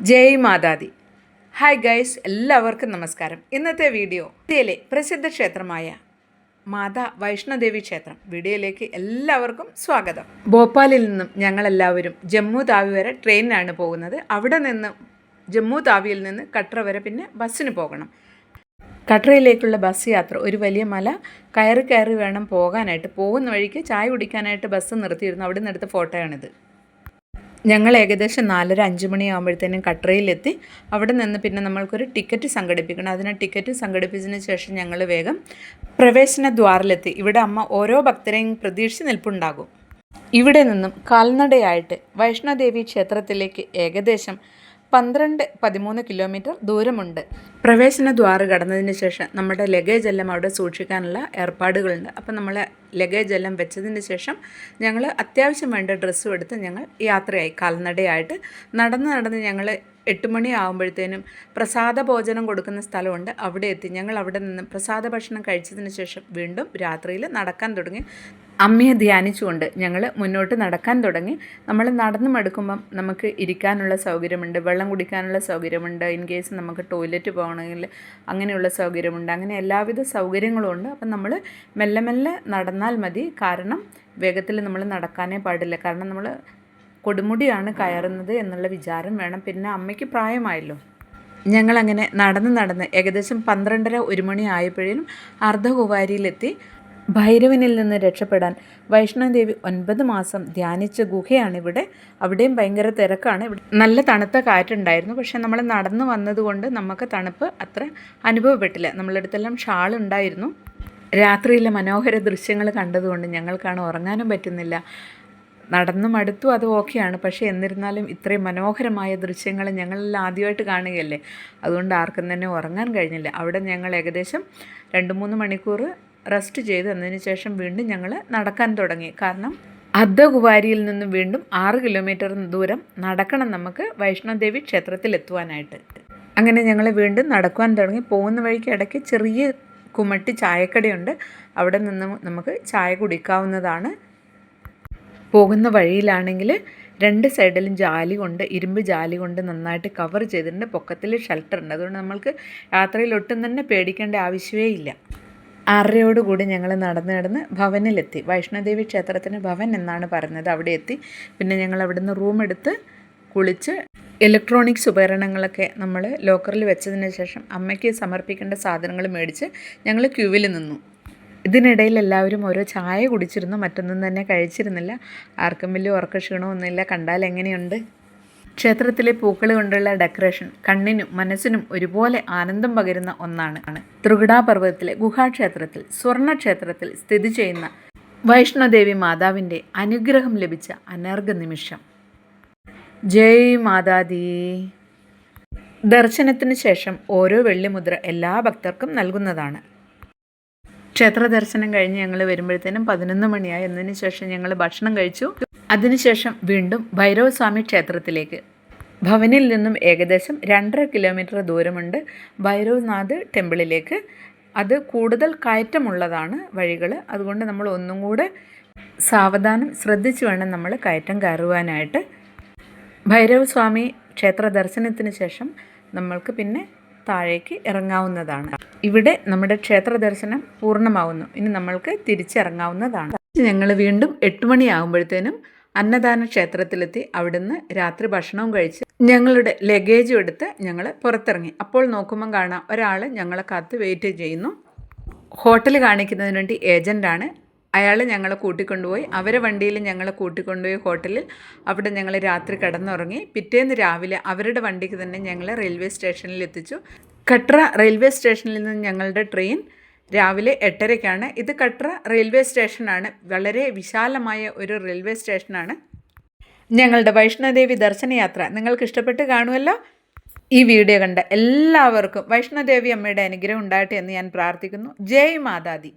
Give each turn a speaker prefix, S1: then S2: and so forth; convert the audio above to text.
S1: ജയ് മാതാദി. Hi guys, എല്ലാവർക്കും നമസ്കാരം. ഇന്നത്തെ വീഡിയോ ഇന്ത്യയിലെ പ്രസിദ്ധ ക്ഷേത്രമായ മാതാ വൈഷ്ണോദേവി ക്ഷേത്രം വീഡിയോയിലേക്ക് എല്ലാവർക്കും സ്വാഗതം. ഭോപ്പാലിൽ നിന്നും ഞങ്ങളെല്ലാവരും ജമ്മു താവി വരെ ട്രെയിനിനാണ് പോകുന്നത്. അവിടെ നിന്ന് ജമ്മു താവിയിൽ നിന്ന് കട്ര വരെ പിന്നെ ബസ്സിന് പോകണം. കട്രയിലേക്കുള്ള ബസ് യാത്ര ഒരു വലിയ മല കയറി വേണം പോകാനായിട്ട്. പോകുന്ന വഴിക്ക് ചായ കുടിക്കാനായിട്ട് ബസ് നിർത്തിയിരുന്നു. അവിടെ നിന്ന് എടുത്ത ഫോട്ടോയാണിത്. ഞങ്ങൾ ഏകദേശം 4:30-5 മണിയാകുമ്പോഴത്തേനും കട്രയിലെത്തി. അവിടെ നിന്ന് പിന്നെ നമ്മൾക്കൊരു ടിക്കറ്റ് സംഘടിപ്പിക്കണം. അതിന് ടിക്കറ്റ് സംഘടിപ്പിച്ചതിന് ശേഷം ഞങ്ങൾ വേഗം പ്രവേശന ദ്വാറിലെത്തി. ഇവിടെ അമ്മ ഓരോ ഭക്തരെയും പ്രതീക്ഷിച്ച് നിൽപ്പുണ്ടാകും. ഇവിടെ നിന്നും കാൽനടയായിട്ട് വൈഷ്ണോദേവി ക്ഷേത്രത്തിലേക്ക് ഏകദേശം 12-13 കിലോമീറ്റർ ദൂരമുണ്ട്. പ്രവേശന ദ്വാരം കടന്നതിന് ശേഷം നമ്മുടെ ലഗേജ് എല്ലാം അവിടെ സൂക്ഷിക്കാനുള്ള ഏർപ്പാടുകളുണ്ട്. അപ്പം നമ്മൾ ലഗേജ് എല്ലാം വെച്ചതിന് ശേഷം ഞങ്ങൾ അത്യാവശ്യം വേണ്ട ഡ്രസ്സും എടുത്ത് ഞങ്ങൾ യാത്രയായി. കാൽനടയായിട്ട് നടന്ന് ഞങ്ങൾ 8 മണി ആകുമ്പോഴത്തേനും പ്രസാദ ഭോജനം കൊടുക്കുന്ന സ്ഥലമുണ്ട്. അവിടെ എത്തി. ഞങ്ങൾ അവിടെ നിന്ന് പ്രസാദ ഭക്ഷണം കഴിച്ചതിന് ശേഷം വീണ്ടും രാത്രിയിൽ നടക്കാൻ തുടങ്ങി. അമ്മയെ ധ്യാനിച്ചുകൊണ്ട് ഞങ്ങൾ മുന്നോട്ട് നടക്കാൻ തുടങ്ങി. നമ്മൾ നടന്നു മടുക്കുമ്പം നമുക്ക് ഇരിക്കാനുള്ള സൗകര്യമുണ്ട്, വെള്ളം കുടിക്കാനുള്ള സൗകര്യമുണ്ട്, ഇൻ കേസ് നമുക്ക് ടോയ്ലറ്റ് പോകണമെങ്കിൽ അങ്ങനെയുള്ള സൗകര്യമുണ്ട്. അങ്ങനെ എല്ലാവിധ സൗകര്യങ്ങളും ഉണ്ട്. അപ്പം നമ്മൾ മെല്ലെ നടന്നാൽ മതി. കാരണം വേഗത്തിൽ നമ്മൾ നടക്കാനേ പാടില്ല. കാരണം നമ്മൾ കൊടുമുടിയാണ് കയറുന്നത് എന്നുള്ള വിചാരം വേണം. പിന്നെ അമ്മയ്ക്ക് പ്രായമായല്ലോ. ഞങ്ങളങ്ങനെ നടന്ന് ഏകദേശം 12:30-1 മണി ആയപ്പോഴേനും അർദ്ധകുവാരിയിലെത്തി. ഭൈരവനിൽ നിന്ന് രക്ഷപ്പെടാൻ വൈഷ്ണോദേവി 9 മാസം ധ്യാനിച്ച ഗുഹയാണിവിടെ. അവിടെയും ഭയങ്കര തിരക്കാണ്. ഇവിടെ നല്ല തണുത്ത കാറ്റുണ്ടായിരുന്നു. പക്ഷേ നമ്മൾ നടന്നു വന്നതുകൊണ്ട് നമുക്ക് തണുപ്പ് അത്ര അനുഭവപ്പെട്ടില്ല. നമ്മളടുത്തെല്ലാം ഷാൾ ഉണ്ടായിരുന്നു. രാത്രിയിലെ മനോഹര ദൃശ്യങ്ങൾ കണ്ടതുകൊണ്ട് ഞങ്ങൾക്കാണ് ഉറങ്ങാനും പറ്റുന്നില്ല. നടന്നു മടുത്തു, അത് ഓക്കെയാണ്. പക്ഷേ എന്നിരുന്നാലും ഇത്രയും മനോഹരമായ ദൃശ്യങ്ങൾ ഞങ്ങളെല്ലാം ആദ്യമായിട്ട് കാണുകയല്ലേ. അതുകൊണ്ട് ആർക്കും തന്നെ ഉറങ്ങാൻ കഴിഞ്ഞില്ല. അവിടെ ഞങ്ങൾ ഏകദേശം 2-3 മണിക്കൂർ റെസ്റ്റ് ചെയ്ത് അതിന് ശേഷം വീണ്ടും ഞങ്ങൾ നടക്കാൻ തുടങ്ങി. കാരണം അർദ്ധകുവാരിയിൽ നിന്നും വീണ്ടും 6 കിലോമീറ്റർ ദൂരം നടക്കണം നമുക്ക് വൈഷ്ണോദേവി ക്ഷേത്രത്തിൽ എത്തുവാനായിട്ട്. അങ്ങനെ ഞങ്ങൾ വീണ്ടും നടക്കുവാൻ തുടങ്ങി. പോകുന്ന വഴിക്ക് ഇടയ്ക്ക് ചെറിയ കുമട്ടി ചായക്കടയുണ്ട്. അവിടെ നിന്ന് നമുക്ക് ചായ കുടിക്കാവുന്നതാണ്. പോകുന്ന വഴിയിലാണെങ്കിൽ 2 സൈഡിലും ജാലി കൊണ്ട്, ഇരുമ്പ് ജാലി കൊണ്ട് നന്നായിട്ട് കവർ ചെയ്തിട്ടുണ്ട്. പൊക്കത്തിൽ ഷെൽട്ടർ ഉണ്ട്. അതുകൊണ്ട് നമ്മൾക്ക് യാത്രയിൽ ഒട്ടും തന്നെ പേടിക്കേണ്ട ആവശ്യമേ ഇല്ല. 6:30 ഞങ്ങൾ നടന്ന് ഭവനിലെത്തി. വൈഷ്ണോദേവി ക്ഷേത്രത്തിന് ഭവൻ എന്നാണ് പറയുന്നത്. അവിടെ എത്തി. പിന്നെ ഞങ്ങൾ അവിടുന്ന് റൂം എടുത്ത് കുളിച്ച് ഇലക്ട്രോണിക്സ് ഉപകരണങ്ങളൊക്കെ നമ്മൾ ലോക്കറിൽ വെച്ചതിന് ശേഷം അമ്മയ്ക്ക് സമർപ്പിക്കേണ്ട സാധനങ്ങൾ മേടിച്ച് ഞങ്ങൾ ക്യൂവിൽ നിന്നു. ഇതിനിടയിൽ എല്ലാവരും ഓരോ ചായ കുടിച്ചിരുന്നു. മറ്റൊന്നും തന്നെ കഴിച്ചിരുന്നില്ല. ആർക്കും വലിയ ഉറക്കക്ഷീണമൊന്നുമില്ല. കണ്ടാൽ എങ്ങനെയുണ്ട്? ക്ഷേത്രത്തിലെ പൂക്കൾ കൊണ്ടുള്ള ഡെക്കറേഷൻ കണ്ണിനും മനസ്സിനും ഒരുപോലെ ആനന്ദം പകരുന്ന ഒന്നാണ്. തൃകുടാപർവ്വതത്തിലെ ഗുഹാക്ഷേത്രത്തിൽ, സ്വർണ്ണക്ഷേത്രത്തിൽ സ്ഥിതി ചെയ്യുന്ന വൈഷ്ണോദേവി മാതാവിൻ്റെ അനുഗ്രഹം ലഭിച്ച അനർഘ നിമിഷം. ജയ് മാതാദി. ദർശനത്തിന് ശേഷം ഓരോ വെള്ളിമുദ്ര എല്ലാ ഭക്തർക്കും നൽകുന്നതാണ്. ക്ഷേത്ര ദർശനം കഴിഞ്ഞ് ഞങ്ങൾ വരുമ്പോഴത്തേനും 11 മണിയായി. എന്നതിന് ശേഷം ഞങ്ങൾ ഭക്ഷണം കഴിച്ചു. അതിനുശേഷം വീണ്ടും ഭൈരവസ്വാമി ക്ഷേത്രത്തിലേക്ക്. ഭവനിൽ നിന്നും ഏകദേശം 2.5 കിലോമീറ്റർ ദൂരമുണ്ട് ഭൈരവ്നാഥ് ടെമ്പിളിലേക്ക്. അത് കൂടുതൽ കയറ്റമുള്ളതാണ് വഴികൾ. അതുകൊണ്ട് നമ്മൾ ഒന്നും കൂടെ സാവധാനം ശ്രദ്ധിച്ച് വേണം നമ്മൾ കയറ്റം കയറുവാനായിട്ട്. ഭൈരവസ്വാമി ക്ഷേത്ര ദർശനത്തിന് ശേഷം നമ്മൾക്ക് പിന്നെ താഴേക്ക് ഇറങ്ങാവുന്നതാണ്. ഇവിടെ നമ്മുടെ ക്ഷേത്ര ദർശനം പൂർണ്ണമാവുന്നു. ഇനി നമ്മൾക്ക് തിരിച്ചിറങ്ങാവുന്നതാണ്. ഞങ്ങൾ വീണ്ടും 8 മണിയാകുമ്പോഴത്തേനും അന്നദാന ക്ഷേത്രത്തിലെത്തി. അവിടുന്ന് രാത്രി ഭക്ഷണവും കഴിച്ച് ഞങ്ങളുടെ ലഗേജും എടുത്ത് ഞങ്ങൾ പുറത്തിറങ്ങി. അപ്പോൾ നോക്കുമ്പം കാണാം ഒരാൾ ഞങ്ങളെ കാത്ത് വെയിറ്റ് ചെയ്യുന്നു. ഹോട്ടൽ കാണിക്കുന്നതിന് വേണ്ടി ഏജൻ്റാണ്. അയാൾ ഞങ്ങളെ കൂട്ടിക്കൊണ്ടുപോയി. അവരെ വണ്ടിയിൽ ഞങ്ങളെ കൂട്ടിക്കൊണ്ടുപോയി ഹോട്ടലിൽ. അവിടെ ഞങ്ങൾ രാത്രി കിടന്നുറങ്ങി. പിറ്റേന്ന് രാവിലെ അവരുടെ വണ്ടിക്ക് തന്നെ ഞങ്ങൾ റെയിൽവേ സ്റ്റേഷനിൽ എത്തിച്ചു. കട്ര റെയിൽവേ സ്റ്റേഷനിൽ നിന്ന് ഞങ്ങളുടെ ട്രെയിൻ രാവിലെ 8:30-ക്കാണ്. ഇത് കട്ര റെയിൽവേ സ്റ്റേഷനാണ്. വളരെ വിശാലമായ ഒരു റെയിൽവേ സ്റ്റേഷനാണ്. ഞങ്ങളുടെ വൈഷ്ണോദേവി ദർശനയാത്ര നിങ്ങൾക്ക് ഇഷ്ടപ്പെട്ട് കാണുമല്ലോ. ഈ വീഡിയോ കണ്ട എല്ലാവർക്കും വൈഷ്ണോദേവി അമ്മയുടെ അനുഗ്രഹം ഉണ്ടാകട്ടെ എന്ന് ഞാൻ പ്രാർത്ഥിക്കുന്നു. ജയ് മാതാദി.